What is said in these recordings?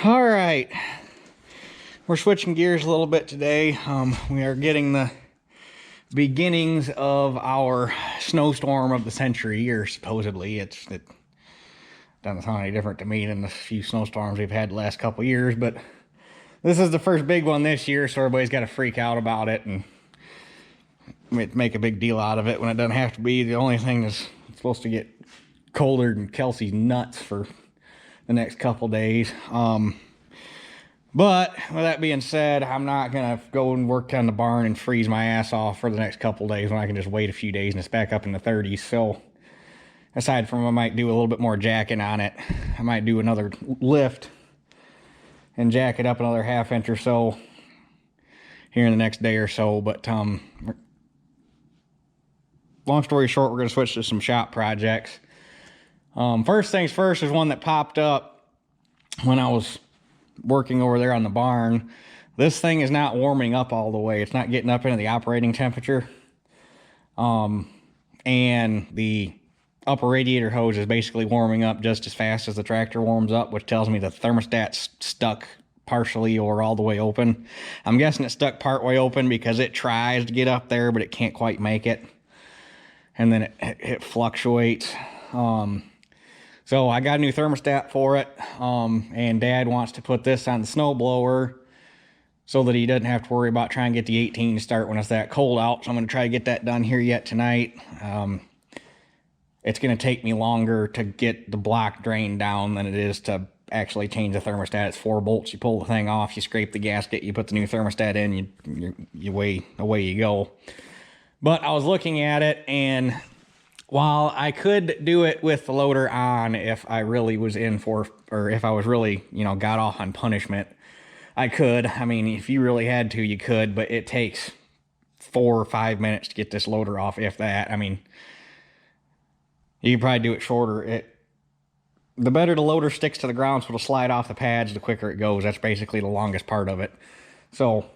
All right, we're switching gears a little bit today. We are getting the beginnings of our snowstorm of the century, or supposedly. It doesn't sound any different to me than the few snowstorms we've had the last couple years, but this is the first big one this year, so everybody's got to freak out about it and make a big deal out of it when it doesn't have to be. The only thing is it's supposed to get colder than Kelsey's nuts for the next couple days. But with that being said, I'm not gonna go and work on the barn and freeze my ass off for the next couple days when I can just wait a few days and it's back up in the 30s. So aside from I might do a little bit more jacking on it, I might do another lift and jack it up another ½ inch or so here in the next day or so. But long story short, we're gonna switch to some shop projects. First things first is one that popped up when I was working over there on the barn. This thing is not warming up all the way. It's not getting up into the operating temperature. And the upper radiator hose is basically warming up just as fast as the tractor warms up, which tells me the thermostat's stuck partially or all the way open. I'm guessing it's stuck part way open because it tries to get up there, but it can't quite make it. And then it fluctuates. So I got a new thermostat for it, and Dad wants to put this on the snow blower so that he doesn't have to worry about trying to get the 18 to start when it's that cold out. So I'm going to try to get that done here yet tonight. It's going to take me longer to get the block drain down than it is to actually change the thermostat. It's 4 bolts. You pull the thing off, you scrape the gasket, you put the new thermostat in, away you go. But I was looking at it, and while I could do it with the loader on if I really was in for, or if I was really, got off on punishment, I could. I mean, if you really had to, you could, but it takes 4 or 5 minutes to get this loader off, if that. I mean, you could probably do it shorter. The better the loader sticks to the ground so it'll slide off the pads, the quicker it goes. That's basically the longest part of it. So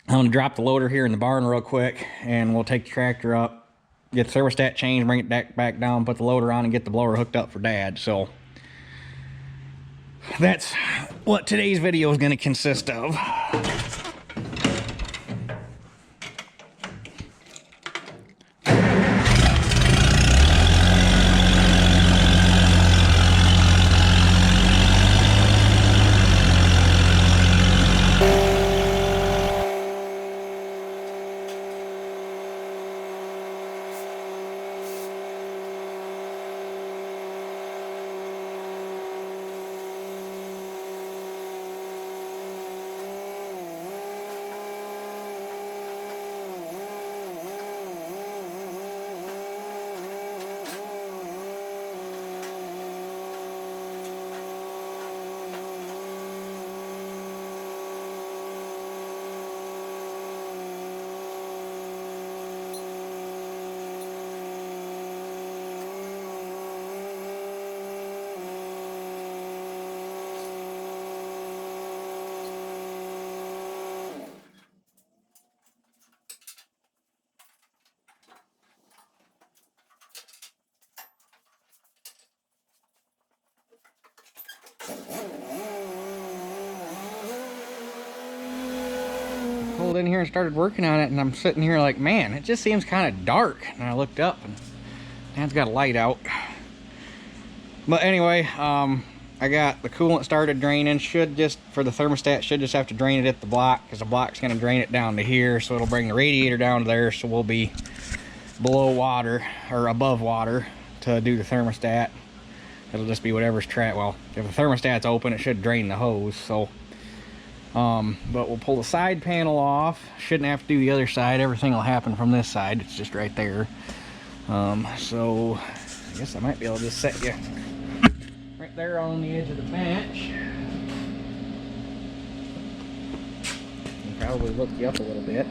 I'm going to drop the loader here in the barn real quick, and we'll take the tractor up, get the thermostat changed, bring it back down, put the loader on, and get the blower hooked up for Dad. So that's what today's video is going to consist of. Pulled in here and started working on it, and I'm sitting here like, man, it just seems kind of dark. And I looked up, and Dad's got a light out. But anyway, I got the coolant started draining. Should just, for the thermostat, should just have to drain it at the block, because the block's going to drain it down to here, so it'll bring the radiator down to there, so we'll be below water, or above water, to do the thermostat. It'll just be whatever's well, if the thermostat's open, it should drain the hose. So but we'll pull the side panel off. Shouldn't have to do the other side. Everything will happen from this side. It's just right there. So I guess I might be able to just set you right there on the edge of the bench and probably look you up a little bit.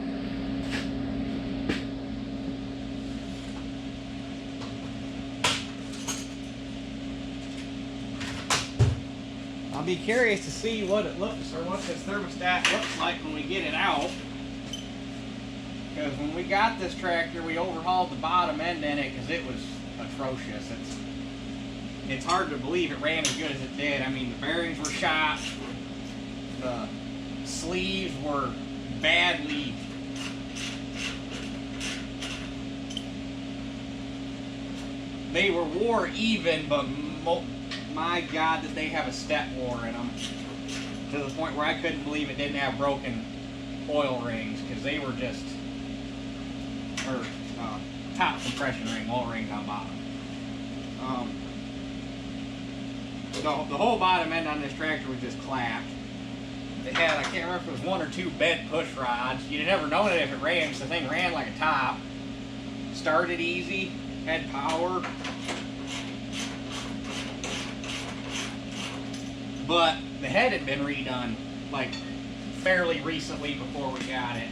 I'll be curious to see what it looks, or what this thermostat looks like when we get it out. Because when we got this tractor, we overhauled the bottom end in it because it was atrocious. It's hard to believe it ran as good as it did. I mean, the bearings were shot, the sleeves were badly wore even, but my God, did they have a step war in them, to the point where I couldn't believe it didn't have broken oil rings, because they were just, or top compression ring, oil rings on bottom. The whole bottom end on this tractor was just clapped. It had, I can't remember if it was 1 or 2 bent push rods. You'd never known it if it ran, because the thing ran like a top. Started easy, had power. But the head had been redone like fairly recently before we got it.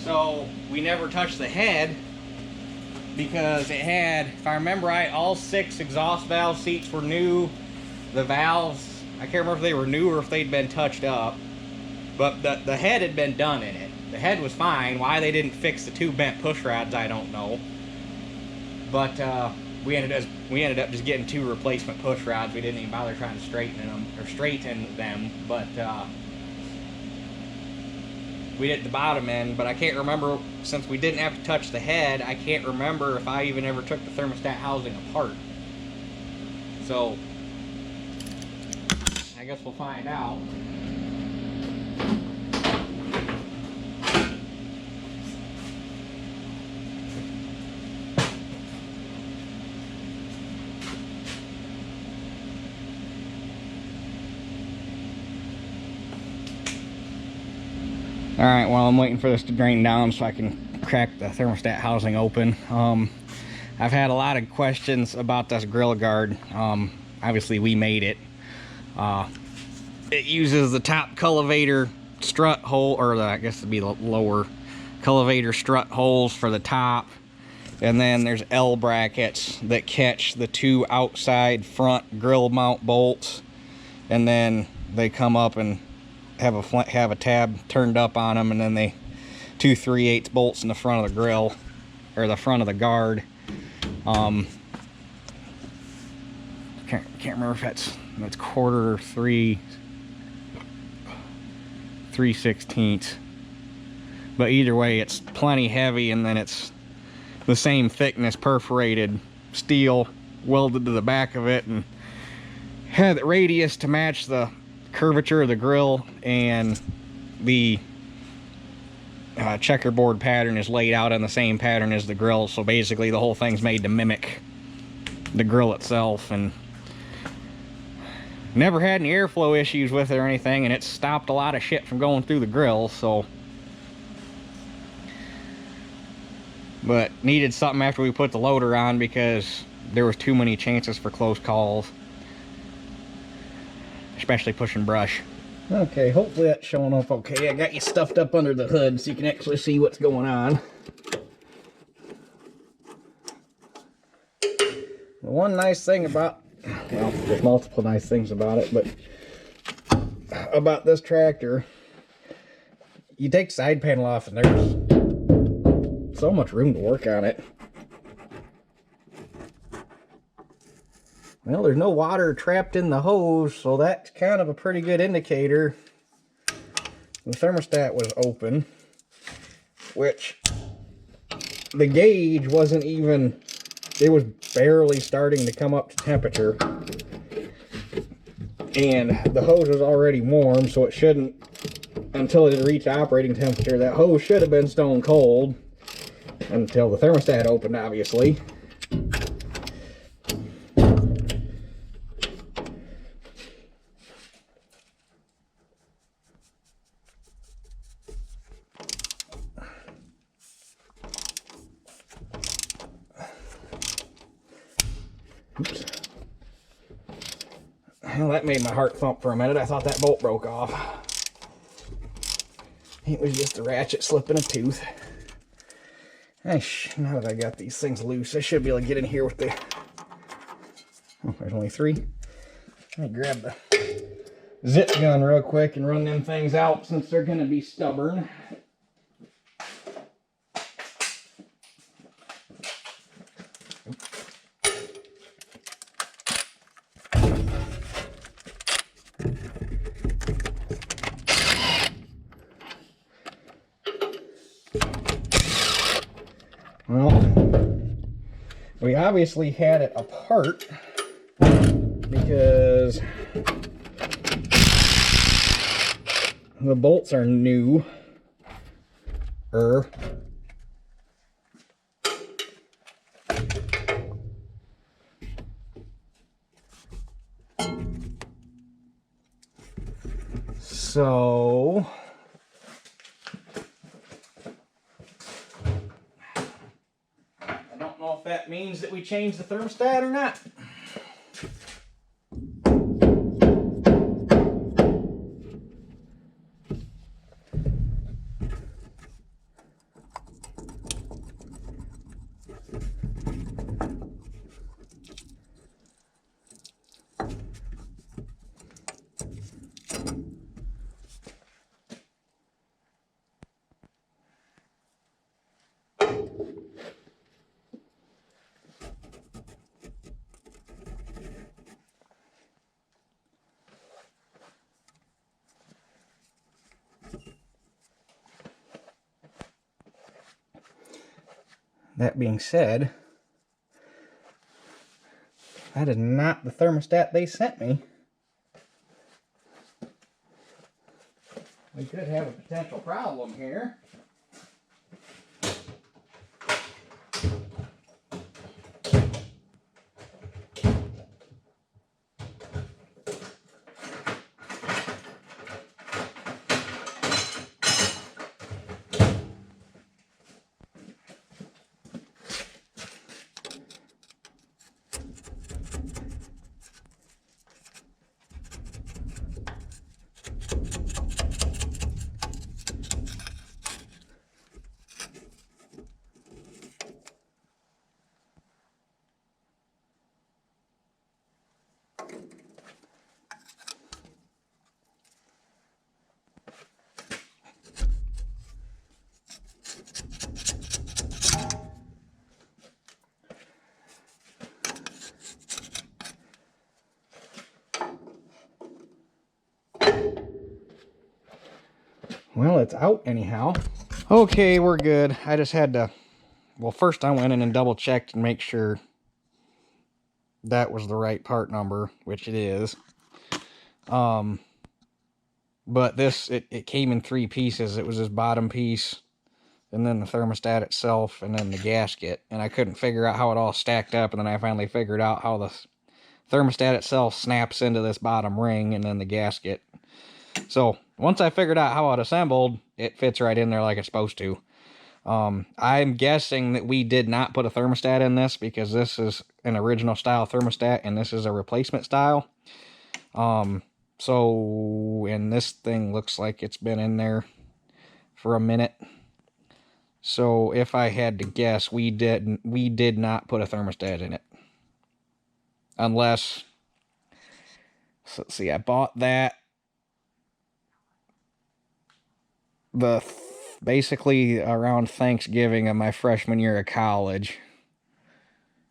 So we never touched the head because it had, if I remember right, all 6 exhaust valve seats were new. The valves, I can't remember if they were new or if they'd been touched up, but the head had been done in it. The head was fine. Why they didn't fix the 2 bent push rods, I don't know. But we ended up just getting 2 replacement push rods. We didn't even bother trying to straighten them. But we did the bottom end. But I can't remember, since we didn't have to touch the head, I can't remember if I even ever took the thermostat housing apart. So I guess we'll find out. Alright, well, I'm waiting for this to drain down so I can crack the thermostat housing open. I've had a lot of questions about this grill guard. Obviously, we made it. It uses the top cultivator strut hole, or I guess it'd be the lower cultivator strut holes for the top. And then there's L brackets that catch the 2 outside front grill mount bolts. And then they come up and have a tab turned up on them, and then they 2 3/8 bolts in the front of the grill, or the front of the guard. Can't remember if that's 1/4 or 3/16, but either way it's plenty heavy, and then it's the same thickness perforated steel welded to the back of it, and had the radius to match the curvature of the grill, and the checkerboard pattern is laid out on the same pattern as the grill. So basically the whole thing's made to mimic the grill itself, and never had any airflow issues with it or anything, and it stopped a lot of shit from going through the grill. So, but needed something after we put the loader on because there was too many chances for close calls, especially pushing brush. Okay, hopefully that's showing up okay. I got you stuffed up under the hood so you can actually see what's going on. The one nice thing about, well, there's multiple nice things about it, but about this tractor, you take the side panel off and there's so much room to work on it. Well, there's no water trapped in the hose, so that's kind of a pretty good indicator. The thermostat was open, which the gauge wasn't even, it was barely starting to come up to temperature. And the hose was already warm, so it shouldn't, until it had reached operating temperature, that hose should have been stone cold until the thermostat opened, obviously. Oops. Well, that made my heart thump for a minute. I thought that bolt broke off. It was just a ratchet slipping a tooth. Now that I got these things loose, I should be able to get in here with the... Oh, there's only 3. Let me grab the zip gun real quick and run them things out since they're going to be stubborn. Well, we obviously had it apart because the bolts are new. So I don't know if that means that we change the thermostat or not. That being said, that is not the thermostat they sent me. We could have a potential problem here. Well, it's out anyhow. Okay, we're good. I just had to, well, first I went in and double checked and make sure that was the right part number, which it is. But this, it came in 3 pieces. It was this bottom piece, and then the thermostat itself, and then the gasket. And I couldn't figure out how it all stacked up, and then I finally figured out how the thermostat itself snaps into this bottom ring, and then the gasket. So once I figured out how it assembled, it fits right in there like it's supposed to. I'm guessing that we did not put a thermostat in this because this is an original style thermostat and this is a replacement style. And this thing looks like it's been in there for a minute. So if I had to guess, we did not put a thermostat in it. Unless, so let's see, I bought that basically around Thanksgiving of my freshman year of college.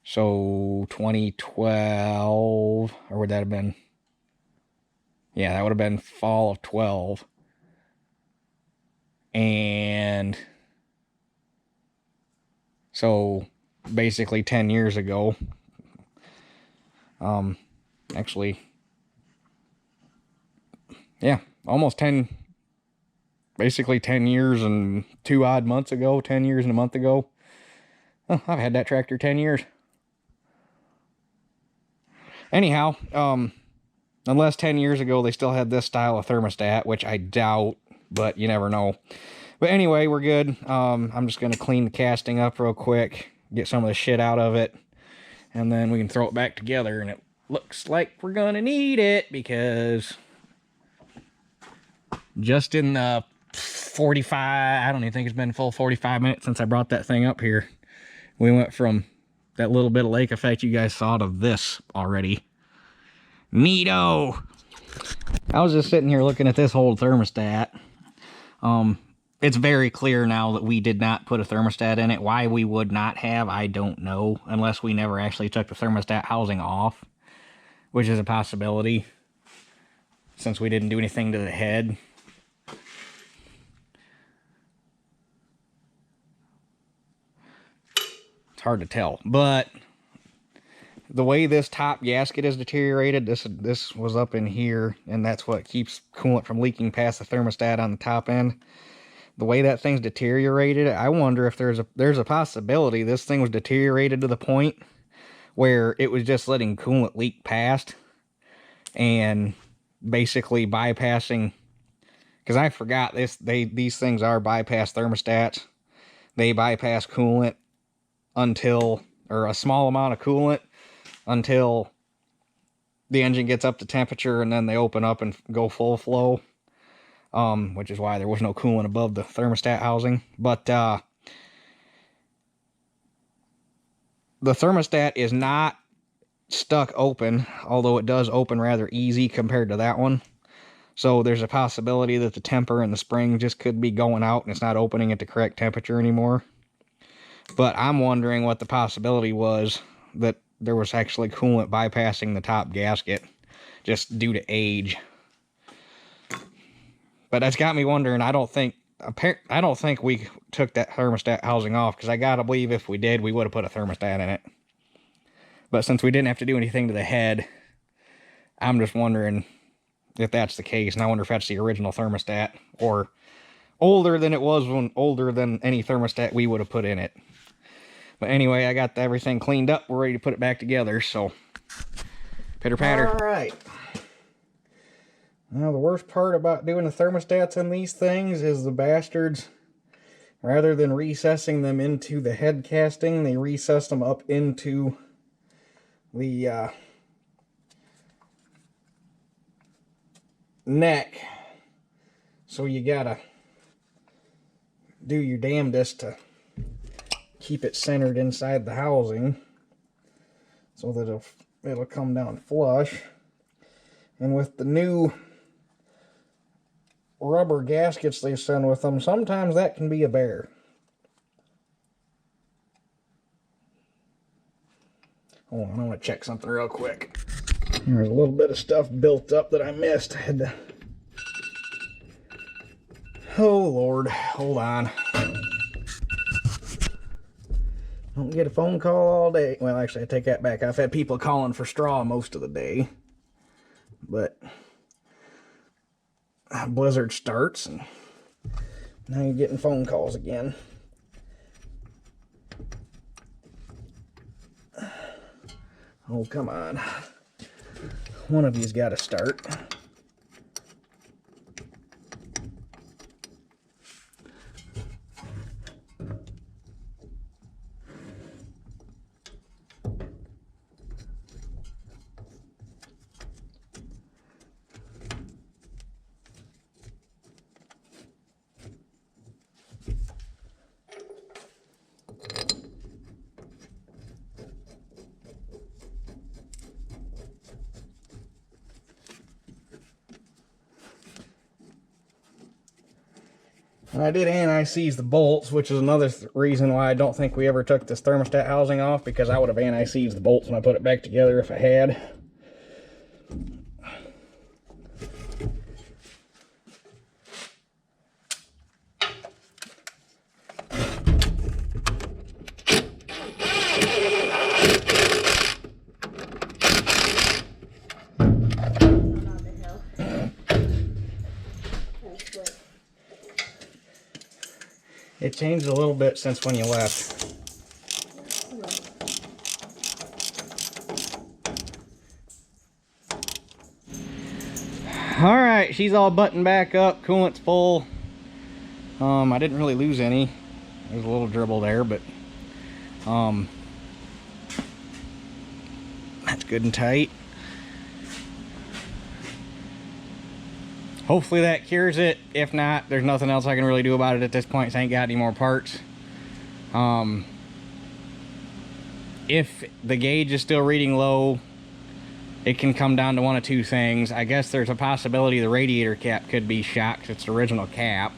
So 2012, or would that have been? Yeah, that would have been fall of 12. And so basically 10 years ago. Actually, yeah, almost 10, basically 10 years and 2 odd months ago, 10 years and a month ago. Oh, I've had that tractor 10 years. Anyhow, unless 10 years ago they still had this style of thermostat, which I doubt, but you never know. But anyway, we're good. I'm just going to clean the casting up real quick, get some of the shit out of it, and then we can throw it back together, and it looks like we're going to need it because just in the 45, I don't even think it's been full 45 minutes since I brought that thing up here. We went from that little bit of lake effect you guys saw to this already. Neato! I was just sitting here looking at this whole thermostat. It's very clear now that we did not put a thermostat in it. Why we would not have, I don't know. Unless we never actually took the thermostat housing off, which is a possibility, since we didn't do anything to the head. It's hard to tell. But the way this top gasket is deteriorated, this was up in here, and that's what keeps coolant from leaking past the thermostat on the top end. The way that thing's deteriorated, I wonder if there's a possibility this thing was deteriorated to the point where it was just letting coolant leak past and basically bypassing, because I forgot these things are bypass thermostats. They bypass coolant until, or a small amount of coolant until the engine gets up to temperature, and then they open up and go full flow. Which is why there was no coolant above the thermostat housing. But the thermostat is not stuck open, although it does open rather easy compared to that one. So there's a possibility that the temper and the spring just could be going out and it's not opening at the correct temperature anymore. But I'm wondering what the possibility was that there was actually coolant bypassing the top gasket just due to age. But that's got me wondering. I don't think we took that thermostat housing off, because I gotta believe if we did, we would have put a thermostat in it. But since we didn't have to do anything to the head, I'm just wondering if that's the case. And I wonder if that's the original thermostat, or older than it was, older than any thermostat we would have put in it. But anyway, I got everything cleaned up. We're ready to put it back together. So, pitter patter. All right. Now, the worst part about doing the thermostats on these things is the bastards, rather than recessing them into the head casting, they recess them up into the neck. So you gotta do your damnedest to keep it centered inside the housing so that it'll come down flush. And with the new rubber gaskets they send with them, sometimes that can be a bear. Hold on, I want to check something real quick. There's a little bit of stuff built up that I missed. I had to... Oh Lord, hold on. Don't get a phone call all day. Well, actually, I take that back. I've had people calling for straw most of the day. But blizzard starts, and now you're getting phone calls again. Oh, come on. One of you's got to start. And I did anti-seize the bolts, which is another reason why I don't think we ever took this thermostat housing off, because I would have anti-seized the bolts when I put it back together if I had. It changed a little bit since when you left. Alright, she's all buttoned back up, coolant's full. I didn't really lose any. There's a little dribble there, but that's good and tight. Hopefully that cures it. If not, there's nothing else I can really do about it at this point. I ain't got any more parts. If the gauge is still reading low, it can come down to one of two things. I guess there's a possibility the radiator cap could be shot, 'cause it's the original cap.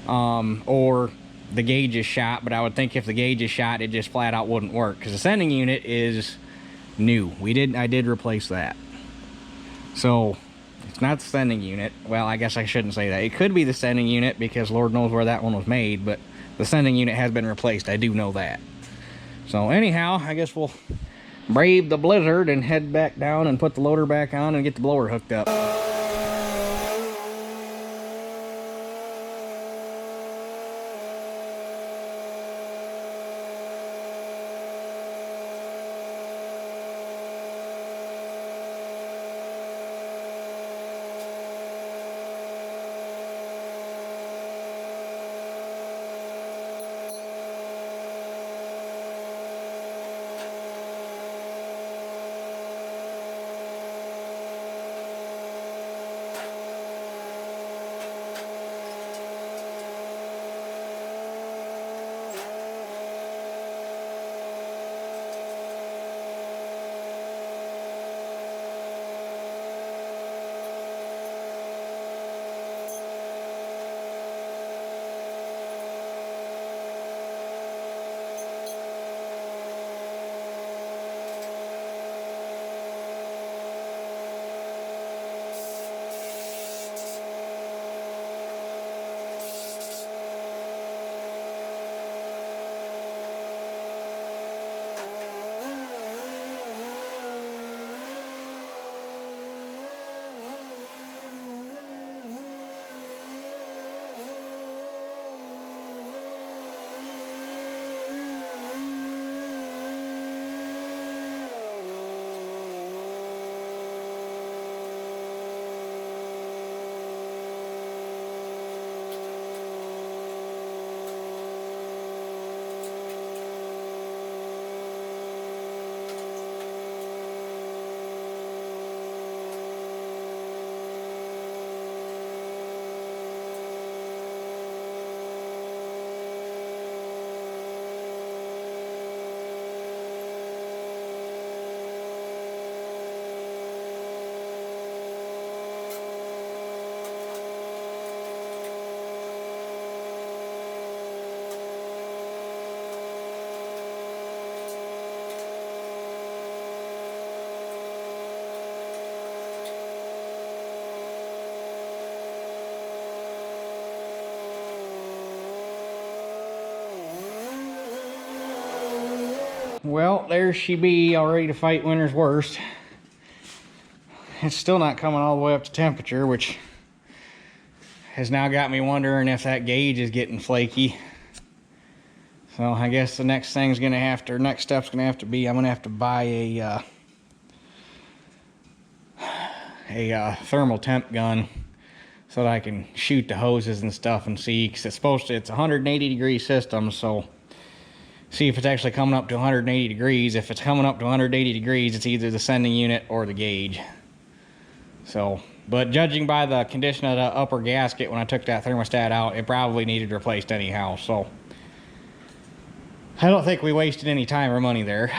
Or the gauge is shot, but I would think if the gauge is shot, it just flat out wouldn't work, because the sending unit is new. I did replace that. So it's not the sending unit. Well, I guess I shouldn't say that. It could be the sending unit, because Lord knows where that one was made, but the sending unit has been replaced. I do know that. So anyhow, I guess we'll brave the blizzard and head back down and put the loader back on and get the blower hooked up. Well, there she be, all ready to fight winter's worst. It's still not coming all the way up to temperature, which has now got me wondering if that gauge is getting flaky. So I guess the next step's gonna have to be, I'm gonna have to buy a thermal temp gun so that I can shoot the hoses and stuff and see, because it's a 180-degree system, so see if it's actually coming up to 180 degrees. If it's coming up to 180 degrees, it's either the sending unit or the gauge. So, but judging by the condition of the upper gasket when I took that thermostat out, it probably needed replaced anyhow. So, I don't think we wasted any time or money there.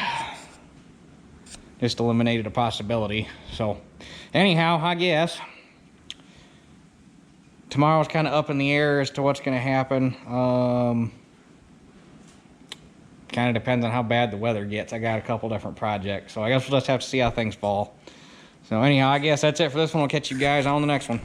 Just eliminated a possibility. So, anyhow, I guess tomorrow's kind of up in the air as to what's going to happen. Kind of depends on how bad the weather gets. I got a couple different projects, so I guess we'll just have to see how things fall. So anyhow, I guess that's it for this one. We'll catch you guys on the next one.